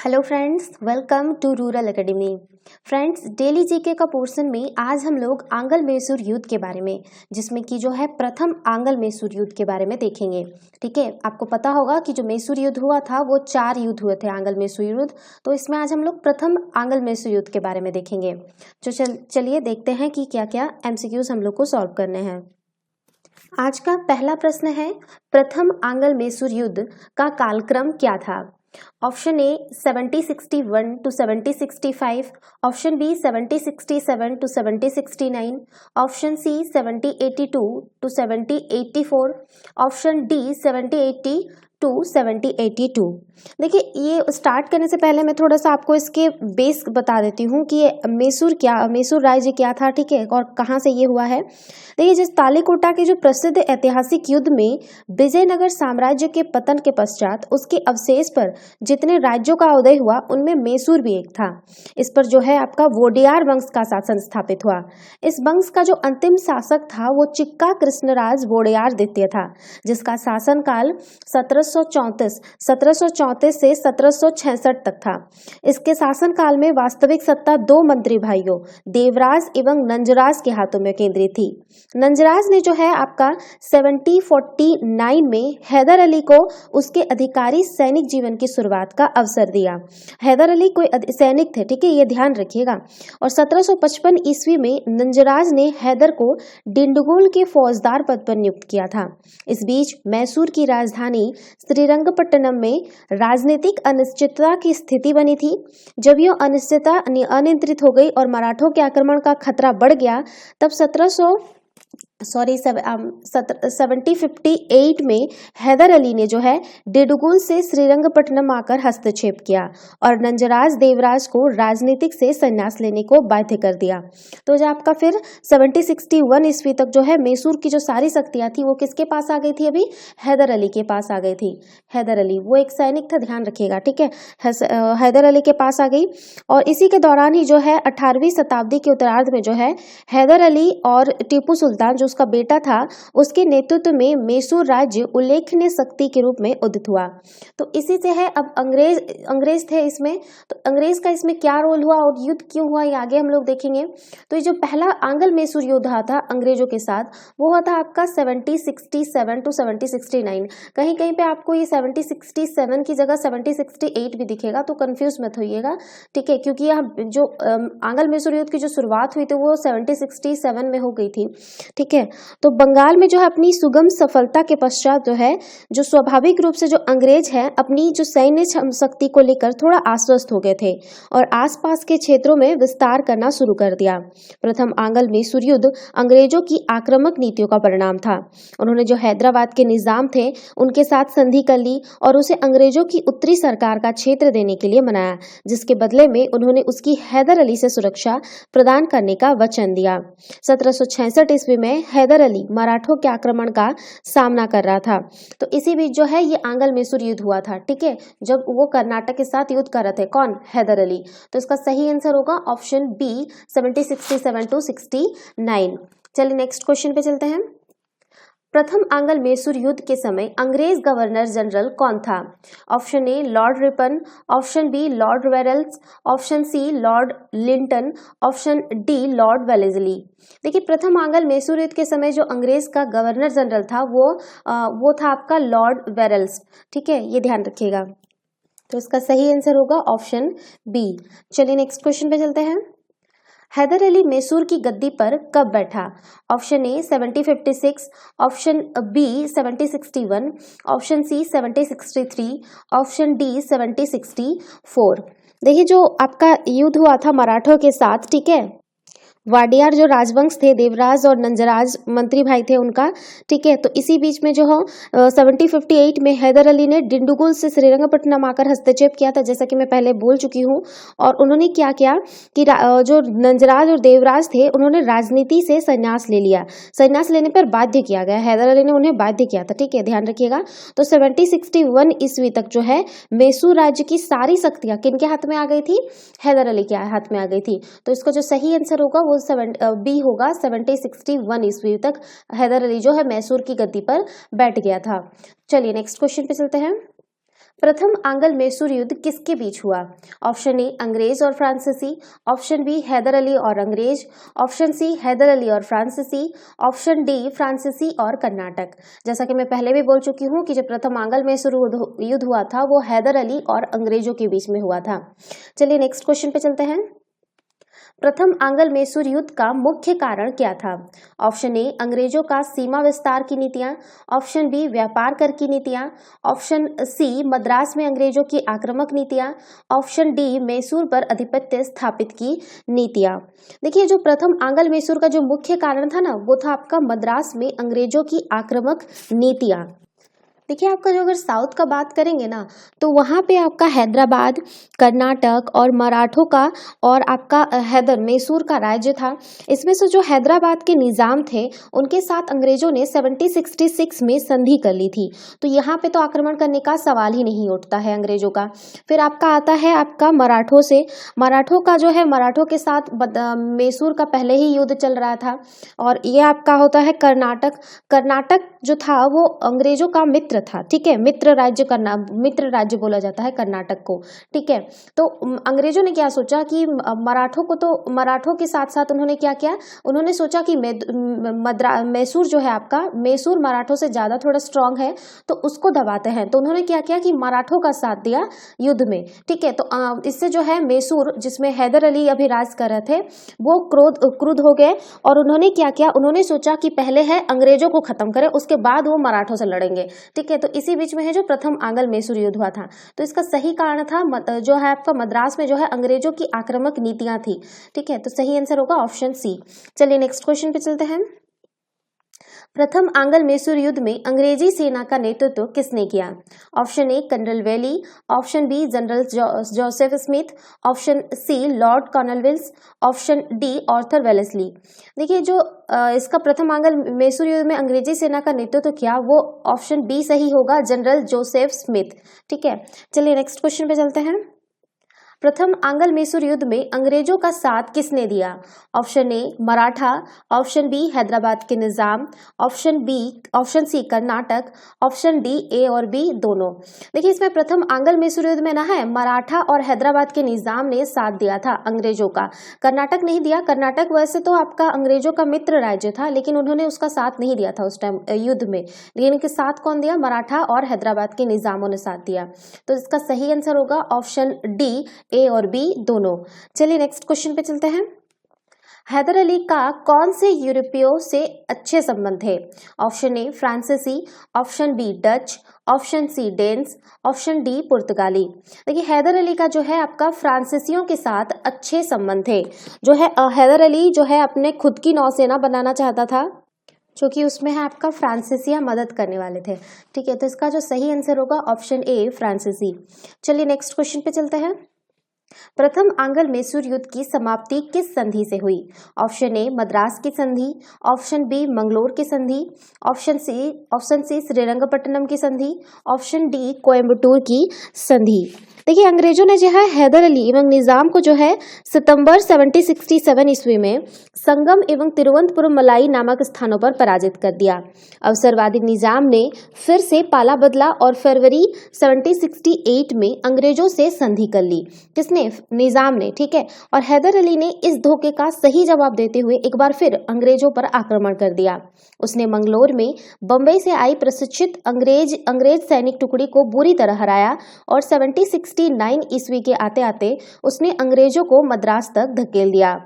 Hello friends, welcome to rural academy. Friends, daily GK का portion में आज हम लोग आंग्ल मैसूर युद्ध के बारे में, जिसमें कि जो है प्रथम आंग्ल मैसूर युद्ध के बारे में देखेंगे। ठीक है, आपको पता होगा कि जो मैसूर युद्ध हुआ था वो 4 युद्ध हुए थे, आंग्ल मैसूर युद्ध। तो इसमें आज हम लोग प्रथम आंग्ल मैसूर युद्ध के बारे में देखेंगे। तो चलिए देखते हैं कि क्या क्या एमसीक्यूज हम लोग को सॉल्व करने हैं। आज का पहला प्रश्न है, प्रथम आंग्ल मैसूर युद्ध का कालक्रम क्या था? Option A 7061 to 7065, option B 7067 to 7069, option C 7082 to 7084, option D 7080 to 7082। देखिए, ये स्टार्ट करने से पहले मैं थोड़ा सा आपको इसके बेस बता देती हूँ कि ये मैसूर राज्य क्या था, ठीक है, और कहाँ से ये हुआ है। देखिए, जिस तालीकोटा के जो प्रसिद्ध ऐतिहासिक युद्ध में विजयनगर साम्राज्य के पतन के पश्चात उसके अवशेष पर जितने राज्यों का उदय हुआ उनमें मैसूर भी एक था। इस पर जो है आपका वोडियार वंश का शासन स्थापित हुआ। इस वंश का जो अंतिम शासक था वो चिक्का कृष्णराज वोडियार द्वितीय था, जिसका शासनकाल 1734 से 1766 तक था। इसके शासनकाल में वास्तविक सत्ता 2 मंत्री भाइयों देवराज एवं नंजराज के हाथों में केंद्रित थी। नंजराज ने जो है आपका 1749 में हैदर अली को उसके अधिकारी सैनिक जीवन की शुरुआत का अवसर दिया। हैदर अली कोई सैनिक थे, ठीक है, ये ध्यान रखिएगा। और 1755 ईस्वी में नंजराज ने हैदर को डिंडगुल के फौजदार पद पर नियुक्त किया था। इस बीच मैसूर की राजधानी श्रीरंगपट्टनम में राजनीतिक अनिश्चितता की स्थिति बनी थी। जब यह अनिश्चितता अनियंत्रित हो गई और मराठों के आक्रमण का खतरा बढ़ गया, तब 1758 में हैदर अली ने जो है डिंडगुल से श्रीरंगपट्टनम आकर हस्तक्षेप किया और नंजराज देवराज को राजनीतिक से संन्यास लेने को बाध्य कर दिया। तो जो आपका फिर 1761 ईस्वी तक जो है मैसूर की जो सारी शक्तियां थी वो किसके पास आ गई थी? अभी हैदर अली के पास आ गई थी। हैदर अली वो एक सैनिक था, ध्यान रखिएगा, ठीक है, हैदर अली के पास आ गई। और इसी के दौरान ही जो है 18वीं शताब्दी के उत्तरार्ध में जो है हैदर अली और टीपू सुल्तान जो उसका बेटा था उसके नेतृत्व में मैसूर राज्य उल्लेखनीय शक्ति के रूप में उदित हुआ। तो इसी से है, अब अंग्रेज थे इसमें, तो अंग्रेज का इसमें क्या रोल हुआ और युद्ध क्यों हुआ ये आगे हम लोग देखेंगे। तो ये जो पहला आंग्ल मैसूर युद्ध हुआ था अंग्रेजों के साथ वो हुआ था आपका 1767 टू 1769। कहीं कहीं पे आपको ये 1767 की जगह 1768 भी दिखेगा, तो कंफ्यूज मत होइएगा, ठीक है, क्योंकि यह जो आंग्ल मैसूर युद्ध की जो शुरुआत हुई थी वो 1767 में हो गई थी, ठीक है। तो बंगाल में जो है अपनी सुगम सफलता के पश्चात जो है जो स्वाभाविक रूप से जो अंग्रेज हैं अपनी जो सैन्य शक्ति को लेकर थोड़ा आश्वस्त हो गए थे और आसपास के क्षेत्रों में विस्तार करना शुरू कर दिया। प्रथम आंग्ल मैसूर युद्ध अंग्रेजों की आक्रामक नीतियों का परिणाम था। उन्होंने जो हैदराबाद के निजाम थे उनके साथ संधि कर ली और उसे अंग्रेजों की उत्तरी सरकार का क्षेत्र देने के लिए मनाया, जिसके बदले में उन्होंने उसकी हैदर अली से सुरक्षा प्रदान करने का वचन दिया। 1766 ईस्वी में हैदर अली मराठों के आक्रमण का सामना कर रहा था। तो इसी बीच जो है ये आंग्ल मैसूर युद्ध हुआ था, ठीक है, जब वो कर्नाटक के साथ युद्ध कर रहे थे। कौन? हैदर अली। तो इसका सही आंसर होगा ऑप्शन बी 1767 टू 69। चलिए नेक्स्ट क्वेश्चन पे चलते हैं। प्रथम आंग्ल मैसूर युद्ध के समय अंग्रेज गवर्नर जनरल कौन था? Option A lord Ripon, option B lord वेरेल्स, option C lord Lytton, option D lord Wellesley. देखिए, प्रथम आंग्ल मैसूर युद्ध के समय जो अंग्रेज का गवर्नर जनरल था वो था आपका लॉर्ड वेरेल्स, ठीक है, ये ध्यान रखिएगा। तो इसका सही आंसर होगा ऑप्शन बी। चलिए नेक्स्ट क्वेश्चन पे चलते हैं। हैदर अली मैसूर की गद्दी पर कब बैठा? Option A 1756, option B 1761, option C 1763, option D 1764। देखिए, जो आपका युद्ध हुआ था मराठों के साथ, ठीक है, वाडियार जो राजवंश थे, देवराज और नंजराज मंत्री भाई थे उनका, ठीक है। तो इसी बीच में जो हो 1758 में हैदर अली ने डिंडुगुल से श्रीरंगपट्टनम आकर हस्तक्षेप किया था, जैसा कि मैं पहले बोल चुकी हूँ। और उन्होंने क्या किया कि जो नंजराज और देवराज थे उन्होंने राजनीति से संन्यास ले लिया। संन्यास लेने पर बाध्य किया गया, हैदर अली ने उन्हें बाध्य किया था, ठीक है, ध्यान रखिएगा। तो 1761 ईस्वी तक जो है मैसूर राज्य की सारी शक्तियां किनके हाथ में आ गई थी? हैदर अली के हाथ में आ गई थी। तो इसका जो सही आंसर होगा वो बी होगा। 1761 ईस्वी तक हैदर अली जो है मैसूर की गद्दी पर बैठ गया था। चलिए नेक्स्ट क्वेश्चन पे चलते हैं। प्रथम आंग्ल मैसूर युद्ध किसके बीच हुआ? ऑप्शन ए अंग्रेज और फ्रांसीसी, ऑप्शन बी हैदर अली और अंग्रेज, ऑप्शन सी हैदर अली और फ्रांसीसी, ऑप्शन डी फ्रांसीसी और कर्नाटक। जैसा कि मैं पहले भी बोल चुकी हूँ कि जो प्रथम आंग्ल मैसूर युद्ध हुआ था वो हैदर अली और अंग्रेजों के बीच में हुआ था। चलिए नेक्स्ट क्वेश्चन पे चलते हैं। प्रथम आंग्ल मैसूर युद्ध का मुख्य कारण क्या था? ऑप्शन ए अंग्रेजों का सीमा विस्तार की नीतियां, ऑप्शन बी व्यापार कर की नीतियां, ऑप्शन सी मद्रास में अंग्रेजों की आक्रामक नीतियां, ऑप्शन डी मैसूर पर आधिपत्य स्थापित की नीतियां। देखिए जो प्रथम आंग्ल मैसूर का जो मुख्य कारण था ना वो था आपका मद्रास में अंग्रेजों की आक्रामक नीतियां। देखिए आपका जो अगर साउथ का बात करेंगे ना तो वहाँ पे आपका हैदराबाद, कर्नाटक और मराठों का और आपका मैसूर का राज्य था। इसमें से जो हैदराबाद के निज़ाम थे उनके साथ अंग्रेजों ने 1766 में संधि कर ली थी, तो यहाँ पे तो आक्रमण करने का सवाल ही नहीं उठता है अंग्रेजों का। फिर आपका आता है आपका मराठों से, मराठों का जो है मराठों के साथ मैसूर का पहले ही युद्ध चल रहा था। और ये आपका होता है कर्नाटक, कर्नाटक जो था वो अंग्रेजों का मित्र था, ठीक है, मित्र राज्य बोला जाता है कर्नाटक को, ठीक है। तो अंग्रेजों ने क्या सोचा कि मराठों के साथ साथ उन्होंने क्या किया, उन्होंने सोचा कि मैसूर जो है आपका, मैसूर मराठों से ज्यादा थोड़ा स्ट्रांग है तो उसको दबाते हैं, तो उन्होंने क्या किया कि मराठों का साथ दिया युद्ध में, ठीक है। तो इससे जो है मैसूर जिसमें हैदर अली अभी राज कर रहे थे वो क्रुद्ध हो गए और उन्होंने क्या किया, उन्होंने सोचा कि पहले है अंग्रेजों को खत्म करें उसके बाद वो मराठों से लड़ेंगे, ठीक है। तो इसी बीच में है जो प्रथम आंग्ल मैसूर युद्ध हुआ था। तो इसका सही कारण था जो है आपका मद्रास में जो है अंग्रेजों की आक्रामक नीतियां थी, ठीक है। तो सही आंसर होगा ऑप्शन सी। चलिए नेक्स्ट क्वेश्चन पे चलते हैं। प्रथम आंग्ल मैसूर युद्ध में अंग्रेजी सेना का नेतृत्व किसने किया? Option A colonel Welly, option B general Joseph Smith, option C lord Cornwallis, option D Arthur Wellesley. देखिए जो इसका प्रथम आंग्ल मैसूर युद्ध में अंग्रेजी सेना का नेतृत्व किया वो ऑप्शन बी सही होगा, जनरल जोसेफ स्मिथ, ठीक है। चलिए नेक्स्ट क्वेश्चन पे चलते हैं। प्रथम आंग्ल मैसूर युद्ध में अंग्रेजों का साथ किसने दिया? Option A Maratha, option B Hyderabad के Nizam, option C Karnataka, option D A और बी दोनों। देखिए इसमें प्रथम आंग्ल मैसूर युद्ध में ना है मराठा और हैदराबाद के निजाम ने साथ दिया था अंग्रेजों का, कर्नाटक नहीं दिया। कर्नाटक वैसे तो आपका अंग्रेजों का मित्र राज्य था लेकिन उन्होंने उसका साथ नहीं दिया था उस टाइम युद्ध में, लेकिन इनके साथ कौन दिया? मराठा और हैदराबाद के निजामों ने साथ दिया। तो इसका सही आंसर होगा ऑप्शन डी, ए और बी दोनों। चलिए नेक्स्ट क्वेश्चन पे चलते हैं। हैदर अली का कौन से यूरोपियों से अच्छे संबंध थे? ऑप्शन ए फ्रांसीसी, option B Dutch, option C Danes, option D पुर्तगाली। देखिए हैदर अली का जो है आपका फ्रांसीसियों के साथ अच्छे संबंध थे। जो है हैदर अली जो है अपने खुद की नौसेना बनाना चाहता था जो कि उसमें है आपका फ्रांसीसियां मदद करने वाले थे, ठीक है। तो इसका जो सही आंसर होगा ऑप्शन ए फ्रांसीसी। चलिए नेक्स्ट क्वेश्चन पे चलते हैं। प्रथम आंग्ल मैसूर युद्ध की समाप्ति किस संधि से हुई? ऑप्शन ए मद्रास की संधि, ऑप्शन बी मंगलोर की संधि, ऑप्शन सी श्रीरंगपट्टनम की संधि, ऑप्शन डी कोयम्बटूर की संधि। देखिए अंग्रेजों ने जो है हैदर अली एवं निजाम को जो है सितंबर 1767 ईस्वी में संगम एवं तिरुवनंतपुरम मलाई नामक स्थानों पर पराजित कर दिया। अवसरवादी निजाम ने फिर से पाला बदला और फरवरी 1768 में अंग्रेजों से संधि कर ली। किसने? निजाम ने, ठीक है। और हैदर अली ने इस धोखे का सही जवाब देते हुए एक बार फिर अंग्रेजों पर आक्रमण कर दिया। उसने मंगलोर में बंबई से आई प्रशिक्षित अंग्रेज सैनिक टुकड़ी को बुरी तरह हराया और 1769 ईस्वी के आते आते उसने अंग्रेजों को मद्रास तक धकेल दिया।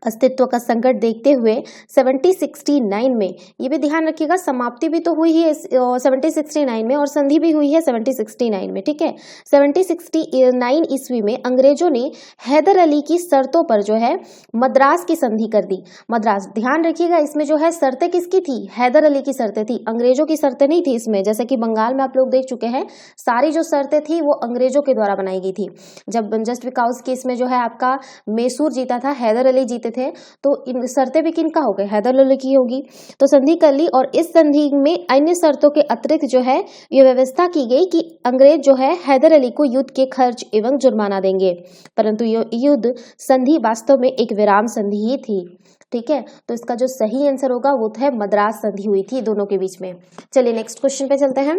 अस्तित्व का संकट देखते हुए 1769 में, ये भी ध्यान रखिएगा, समाप्ति भी तो हुई है 1769 में और संधि भी हुई है 1769 में, ठीक है। 1769 ईस्वी में अंग्रेजों ने हैदर अली की शर्तों पर जो है मद्रास की संधि कर दी। मद्रास, ध्यान रखिएगा, इसमें जो है शर्तें किसकी थी? हैदर अली की शर्तें थी, अंग्रेजों की शर्तें नहीं थी इसमें। जैसे कि बंगाल में आप लोग देख चुके हैं, सारी जो शर्तें थी वो अंग्रेजों के द्वारा बनाई गई थी। जब जस्ट बिकॉज की इसमें जो है आपका मैसूर जीता था, हैदर अली जीते थे, तो इन शर्तें भी किनका हो गए? हैदर अली की होगी। तो संधि कर ली और इस संधि में अन्य शर्तों के अतिरिक्त जो है ये व्यवस्था की गई कि अंग्रेज जो है हैदर अली को युद्ध के खर्च एवं जुर्माना देंगे। परंतु ये युद्ध संधि वास्तव में एक विराम संधि ही थी, ठीक है। तो इसका जो सही आंसर होगा वो है मद्रास संधि हुई थी दोनों के बीच में। चलिए नेक्स्ट क्वेश्चन पे चलते हैं।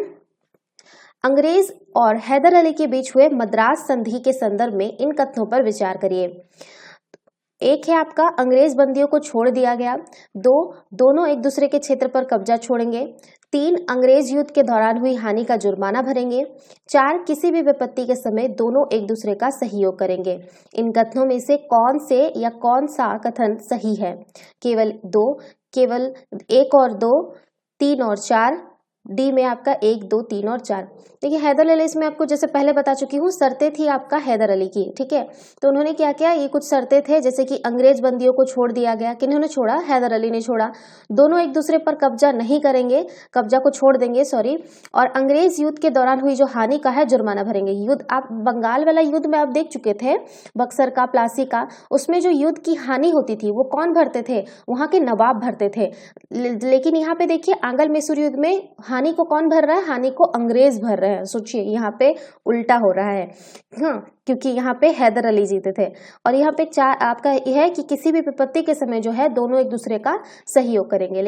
अंग्रेज और हैदर अली के बीच हुए मद्रास संधि के संदर्भ में इन कथनों पर विचार करिए। एक है आपका अंग्रेज बंदियों को छोड़ दिया गया। 2, दोनों एक दूसरे के क्षेत्र पर कब्जा छोड़ेंगे। 3, अंग्रेज युद्ध के दौरान हुई हानि का जुर्माना भरेंगे। 4, किसी भी विपत्ति के समय दोनों एक दूसरे का सहयोग करेंगे। इन कथनों में से कौन से या कौन सा कथन सही है? केवल 2, केवल 1 और 2, 3 और 4, डी में आपका 1, 2, 3 और 4। देखिए हैदर अली इसमें आपको जैसे पहले बता चुकी हूँ, शर्तें थी आपका हैदर अली की, ठीक है। तो उन्होंने क्या किया, ये कुछ शर्तें थे जैसे कि अंग्रेज बंदियों को छोड़ दिया गया। किन्होंने छोड़ा? हैदर अली ने छोड़ा। दोनों एक दूसरे पर कब्जा नहीं करेंगे, कब्जा को छोड़ देंगे, सॉरी। और अंग्रेज युद्ध के दौरान हुई जो हानि का है जुर्माना भरेंगे। युद्ध आप बंगाल वाला युद्ध में आप देख चुके थे, बक्सर का, प्लासी का, उसमें जो युद्ध की हानि होती थी वो कौन भरते थे? वहां के नवाब भरते थे। लेकिन यहाँ पे देखिए आंग्ल मैसूर युद्ध में हानि को कौन भर रहा है? हानि को अंग्रेज भर रहे हैं। सोचिए यहाँ पे उल्टा हो रहा है, हाँ, क्योंकि यहाँ पे हैदर अली जीते थे। और यहाँ पे 4 आपका यह है कि किसी भी विपत्ति के समय जो है दोनों एक दूसरे का सहयोग करेंगे।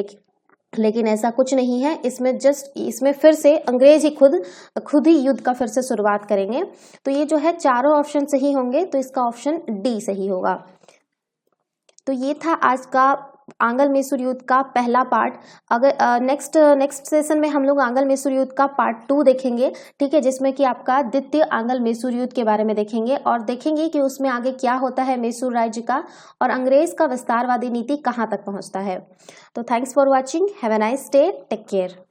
लेकिन ऐसा कुछ नहीं है। इसमें फिर से अंग्रेज ही खुद ही युद्ध का फिर से शुरुआत करेंगे। तो ये जो है चारों ऑप्शन सही होंगे, तो इसका ऑप्शन डी सही होगा। तो ये था आज का आंग्ल मैसूर युद्ध का पहला पार्ट। अगर नेक्स्ट सेशन में हम लोग आंग्ल मैसूर युद्ध का पार्ट 2 देखेंगे, ठीक है, जिसमें कि आपका द्वितीय आंग्ल मैसूर युद्ध के बारे में देखेंगे और देखेंगे कि उसमें आगे क्या होता है मैसूर राज्य का और अंग्रेज का विस्तारवादी नीति कहाँ तक पहुँचता है। तो thanks for watching, have a nice day, take care.